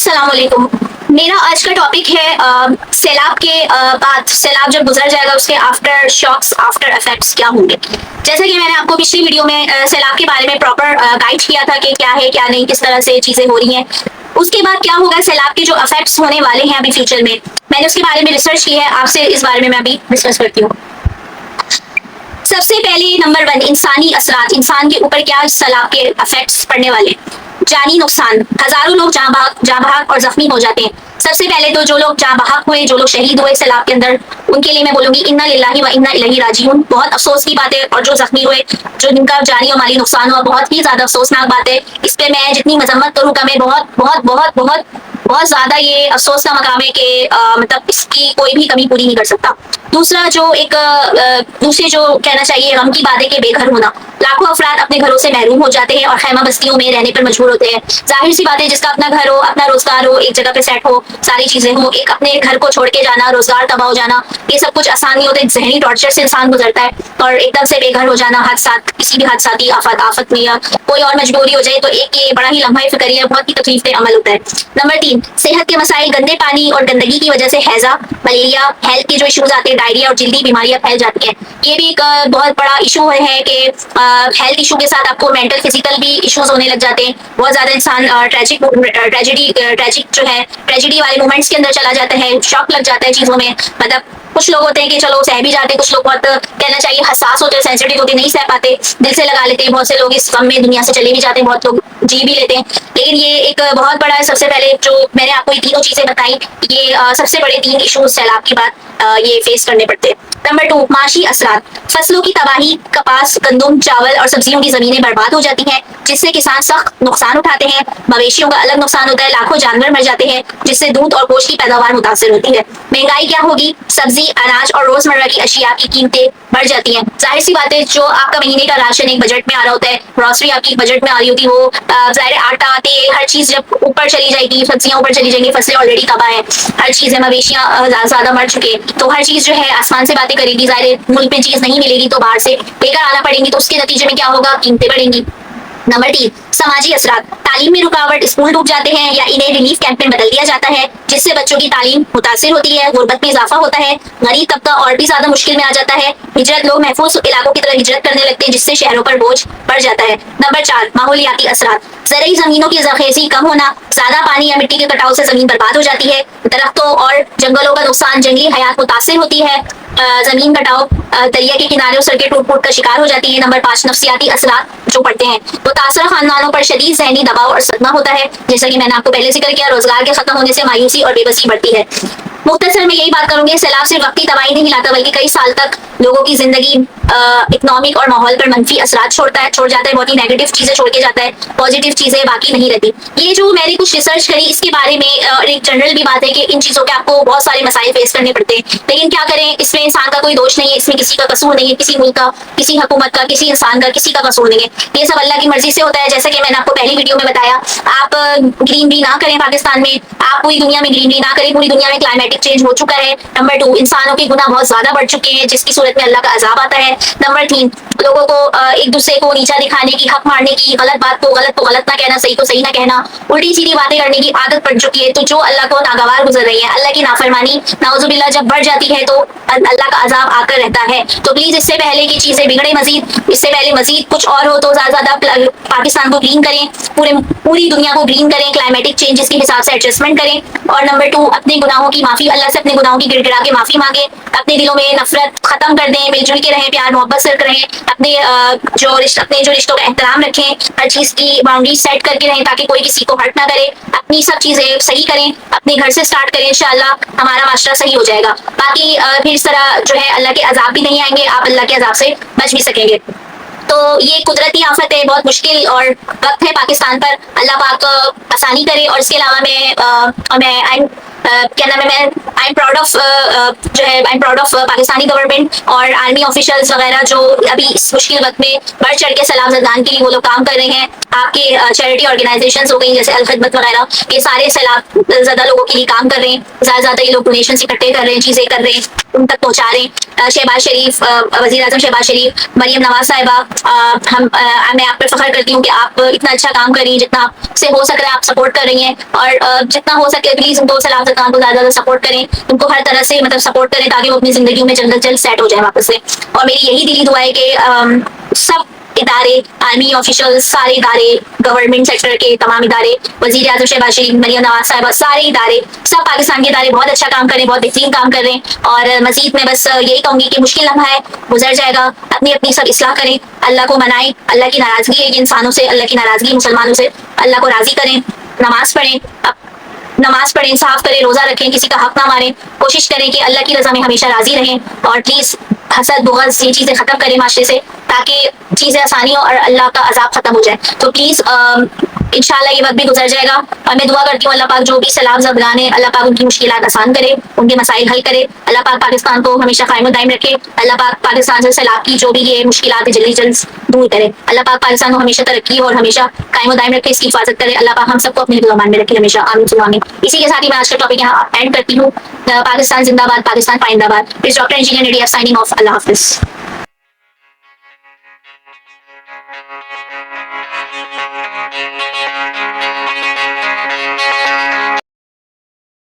अस्सलाम वालेकुम। मेरा आज का टॉपिक है सैलाब के बाद सैलाब जब गुजर जाएगा उसके आफ्टर शॉक्स आफ्टर इफेक्ट्स क्या होंगे। जैसा कि मैंने आपको पिछली वीडियो में सैलाब के बारे में प्रॉपर गाइड किया था कि क्या है क्या नहीं, किस तरह से चीजें हो रही हैं। उसके बाद क्या होगा, सैलाब के जो इफेक्ट्स होने वाले हैं अभी फ्यूचर में, मैंने उसके बारे में रिसर्च की है, आपसे इस बारे में मैं अभी डिस्कस करती हूँ। सबसे पहले नंबर 1, इंसानी असरात, इंसान के ऊपर क्या सैलाब के इफेक्ट्स पड़ने वाले। जानी नुकसान, हजारों लोग जहाँ भाग और जख्मी हो जाते हैं। सबसे पहले तो जो लोग जहाँ बहक हुए, जो लोग शहीद हुए सैलाब के अंदर, उनके लिए मैं बोलूंगी इन्ना लिल्लाही व इन्ना इलैहि राजिऊन। बहुत अफसोस की बात है। और जो जख्मी हुए, जो जिनका जानी और माली नुकसान हुआ, बहुत ही ज्यादा अफसोसनाक बात है। इस पे मैं जितनी मजम्मत करूँ कम है। बहुत बहुत बहुत बहुत बहुत ज्यादा ये अफसोस का मकाम है कि मतलब इसकी कोई भी कमी पूरी नहीं कर सकता। दूसरा जो एक दूसरे जो कहना चाहिए गम की बात है कि बेघर होना। लाखों अफराद अपने घरों से महरूम हो जाते हैं और खैमा बस्तियों में रहने पर मजबूर होते हैं। जाहिर सी बात है, जिसका अपना घर हो, अपना रोजगार हो, एक जगह पे सेट हो, सारी चीजें हो, एक अपने घर को छोड़ के जाना, रोजगार तबाह हो जाना, ये सब कुछ आसान नहीं होता। जहनी टॉर्चर से इंसान गुजरता है और एकदम से बेघर हो जाना, हादसात, किसी भी हादसाती आफत में या कोई और मजबूरी हो जाए तो एक ये बड़ा ही लम्हा फिक्रिया, बहुत ही तकलीफ दे अमल होता है। नंबर 3, सेहत के मसाइल, गंदे पानी और गंदगी की वजह से हैजा, मलेरिया, हेल्थ के जो इश्यूज आते हैं, डायरिया और जल्दी बीमारियां फैल जाती हैं। ये भी एक बहुत बड़ा इशू है कि हेल्थ इशू के साथ आपको मेंटल फिजिकल भी इश्यूज होने लग जाते हैं। बहुत ज्यादा इंसान ट्रेजिक जो है, ट्रेजिडी वाले मोमेंट्स के अंदर चला जाता है, शॉक लग जाता है चीजों में। मतलब कुछ लोग होते हैं कि चलो सह भी जाते हैं, कुछ लोग बहुत कहना चाहिए हसास होते हैं, सेंसिटिव होते हैं, नहीं सह पाते, दिल से लगा लेते हैं। बहुत से लोग इस गम में दुनिया से चले भी जाते हैं, बहुत लोग जी भी लेते हैं। लेकिन ये एक बहुत बड़ा है। सबसे पहले जो मैंने आपको ये तीनों चीजें बताई, ये सबसे बड़े 3 इश्यूज सैलाब की बात ये फेस करने पड़ते हैं। नंबर 2, माशी असरात, फसलों की तबाही, कपास, गंदम, चावल और सब्जियों की जमीनें बर्बाद हो जाती हैं, जिससे किसान सख्त नुकसान उठाते हैं। मवेशियों का अलग नुकसान होता है, लाखों जानवर मर जाते हैं, जिससे दूध और गोश्त की पैदावार मुतासर होती है। महंगाई क्या होगी, सब्जी, अनाज और रोजमर्रा की अशिया की कीमतें बढ़ जाती हैं। जाहिर सी बात है, जो आपका महीने का राशन एक बजट में आ रहा होता है, ग्रोसरी आपकी बजट में आ रही होती है, वो जाहिर आटा, तेल, हर चीज जब ऊपर चली जाएगी, सब्जियां ऊपर चली जाएंगी, फसलें ऑलरेडी तबाह है, हर चीज है, मवेशियां ज्यादा मर चुके हैं, तो हर चीज जो है आसमान से बातें करेगी। जाहिर मुल्क में चीज नहीं मिलेगी तो बाहर से लेकर आना पड़ेगी, तो उसके नतीजे में क्या होगा, कीमतें बढ़ेंगी। नंबर 3, समाजी असरात, तालीम में रुकावट, स्कूल डूब जाते हैं या इन्हें रिलीफ कैंप में बदल दिया जाता है, जिससे बच्चों की तालीम मुतासिर होती है, गुर्बत में इजाफा होता है, गरीब तबका और भी ज्यादा मुश्किल में आ जाता है, हिजरत, लोग महफूज इलाकों की तरफ हिजरत करने लगते हैं, जिससे शहरों पर बोझ बढ़ जाता है। नंबर 4, माहौलियाती असरात, जरिए जमीनों की जरखेजी कम होना, ज्यादा पानी या मिट्टी के कटाव से जमीन बर्बाद हो जाती है, दरख्तों और जंगलों का नुकसान, जंगली हयात मुतासिर होती है, जमीन कटाव, दरिया के किनारे और सड़कें टूट फूट का शिकार हो जाती है। नंबर 5, नफ्सियाती असरात जो पड़ते हैं, मुतासर खानदानों पर शदीद ज़हनी दबाव और सदमा होता है। जैसा कि मैंने आपको पहले जिक्र किया, रोजगार के खत्म होने से मायूसी और बेबसी बढ़ती है। मुख्तसर में यही बात करूंगी, सैलाब सिर्फ वक्ती तबाही नहीं लाता, बल्कि कई साल तक लोगों की जिंदगी, इकोनॉमिक और माहौल पर मनफी असरात छोड़ जाता है, बहुत ही नेगेटिव चीजें छोड़ के जाता है, पॉजिटिव चीजें बाकी नहीं रहती। ये जो मैंने कुछ रिसर्च करी, इसके बारे में एक जनरल भी बात है कि इन चीजों के आपको बहुत सारे मसाइल फेस करने पड़ते हैं, लेकिन क्या करें, इसमें इंसान का कोई दोष नहीं है, इसमें किसी का कसूर नहीं है, किसी मुल्क का, किसी हुकूमत का, किसी इंसान का, किसी का कसूर नहीं है। ये सब अल्लाह की मर्जी से होता है। जैसा कि मैंने आपको पहली वीडियो में बताया, आप ग्रीनरी ना करें पाकिस्तान में, आप पूरी दुनिया में ग्रीनरी ना करें, पूरी दुनिया में क्लाइमेटिक चेंज हो चुका है। नंबर 2, इंसानों के गुनाह बहुत ज्यादा बढ़ चुके हैं, जिसकी सूरत में अल्लाह का अजाब आता है। नंबर 3, लोगों को एक दूसरे को नीचा दिखाने की, हक मारने की, गलत बात को गलत ना कहना, सही को सही ना कहना, उल्टी सीधी बातें करने की आदत पड़ चुकी है। तो जो अल्लाह को नागवार गुजर रही है, अल्लाह की नाफरमानी नाउजुबिल्लाह जब बढ़ जाती है तो अल्लाह का अजाब आकर रहता है। तो प्लीज इससे पहले की चीजें बिगड़े मजीद, इससे पहले मजीद कुछ और हो, तो ज्यादा पाकिस्तान को ग्रीन करें, पूरी दुनिया को ग्रीन करें, क्लाइमेटिक चेंजेस के हिसाब से एडजस्टमेंट करें। और नंबर 2, अपने गुनाहों की माफी, अल्लाह से अपने गुनाहों की गिड़गिड़ा के माफी मांगे, अपने दिलों में नफरत खत्म कर दें, मिलजुल के रहें, प्यार मोहब्बत से रहें, अपने जो रिश्तों का एहतराम रखें, हर चीज की बाउंड्री सेट करके रहें ताकि कोई किसी को हर्ट ना करे, अपनी सब चीजें सही करें, अपने घर से स्टार्ट करें, इंशाअल्लाह हमारा माशरा सही हो जाएगा। बाकी फिर इस तरह जो है अल्लाह के अजाब भी नहीं आएंगे, आप अल्लाह के अजाब से बच भी सकेंगे। तो ये कुदरती आफत है, बहुत मुश्किल और वक्त है पाकिस्तान पर, अल्लाह पाक आसानी करे। और इसके अलावा मैं क्या नाम है, मैं आई एम प्राउड ऑफ जो है I am proud of Pakistani government और आर्मी ऑफिशियल्स वगैरह जो अभी इस मुश्किल वक्त में बढ़ चढ़ के सैलाब ज़दगान के लिए वो लोग काम कर रहे हैं। आपके चैरिटी ऑर्गेनाइजेशन हो गई जैसे अल खिदमत वगैरह, ये सारे सैलाब ज़दा लोगों के लिए काम कर रहे हैं। ज़्यादा ये लोग डोनेशन इकट्ठे कर रहे हैं, चीज़ें कर रहे हैं, उन तक पहुंचा रहे हैं। शहबाज शरीफ, वज़ीर आज़म शहबाज शरीफ, मरियम नवाज साहिबा, मैं आप पर फख्र करती हूँ कि आप इतना अच्छा काम कर रही हैं, जितना आपसे हो सक रहा है आप सपोर्ट कर रही हैं। और जितना हो सके प्लीज उनको सैलाब ज़दगान को ज्यादा सपोर्ट करें, उनको हर तरह से मतलब सपोर्ट करें ताकि वो अपनी जिंदगी में जल्द जल्द सेट हो जाए वापस से। और मेरी यही दिली दुआ है कि सब इदारे, आर्मी ऑफिशियल, सारे इदारे, गवर्नमेंट सेक्टर के तमाम इदारे, वज़ीर आज़म शहबाज शरीफ, मरियम नवाज साहिबा, सारे इदारे, सब पाकिस्तान के इदारे बहुत अच्छा काम करें, बहुत बेहतरीन काम कर रहे हैं। और मजीद मैं बस यही कहूंगी कि मुश्किल लम्हा है, गुजर जाएगा, अपनी अपनी सब इस्लाह करें, अल्लाह को मनाएं। अल्लाह की नाराजगी है कि इंसानों से, अल्लाह की नाराजगी मुसलमानों से, अल्लाह को राजी करें, नमाज पढ़ें, नमाज पढ़ें, इंसाफ करें, रोजा रखें, किसी का हक ना मारें, कोशिश करें कि अल्लाह की रजा में हमेशा राजी रहें। और प्लीज हसद, बुग़्ज़, ये चीजें खत्म करें माशरे से ताकि चीजें आसानी हो और अल्लाह का अजाब खत्म हो जाए। तो प्लीज इंशाल्लाह ये वक्त भी गुजर जाएगा। और मैं दुआ करती हूँ अल्लाह पाक जो भी सैलाब ज़दगान है, अल्लाह पाक उनकी मुश्किलात आसान करे, उनके मसाइल हल करे। अल्लाह पाक पाकिस्तान को हमेशा कायम दायम रखे। अल्लाह पाक पाकिस्तान से सैलाब की जो भी ये मुश्किलात है जल्दी जल्द दूर करे। अल्लाह पाक पाकिस्तान को हमेशा तरक्की और हमेशा कायम दायम रखे, इसकी हिफाजत करे। अल्लाह पाक हम सबको अपने हिफ्ज़-ओ-अमान में रखे हमेशा, आमीन सुम्मा आमीन। इसी के साथ ही मैं आज का टॉपिक यहाँ एंड करती हूँ। पाकिस्तान जिंदाबाद, पाकिस्तान पाइंदाबाद। इस डॉक्टर इंजीनियर नेडी साइनिंग ऑफ। अल्लाह हाफिज।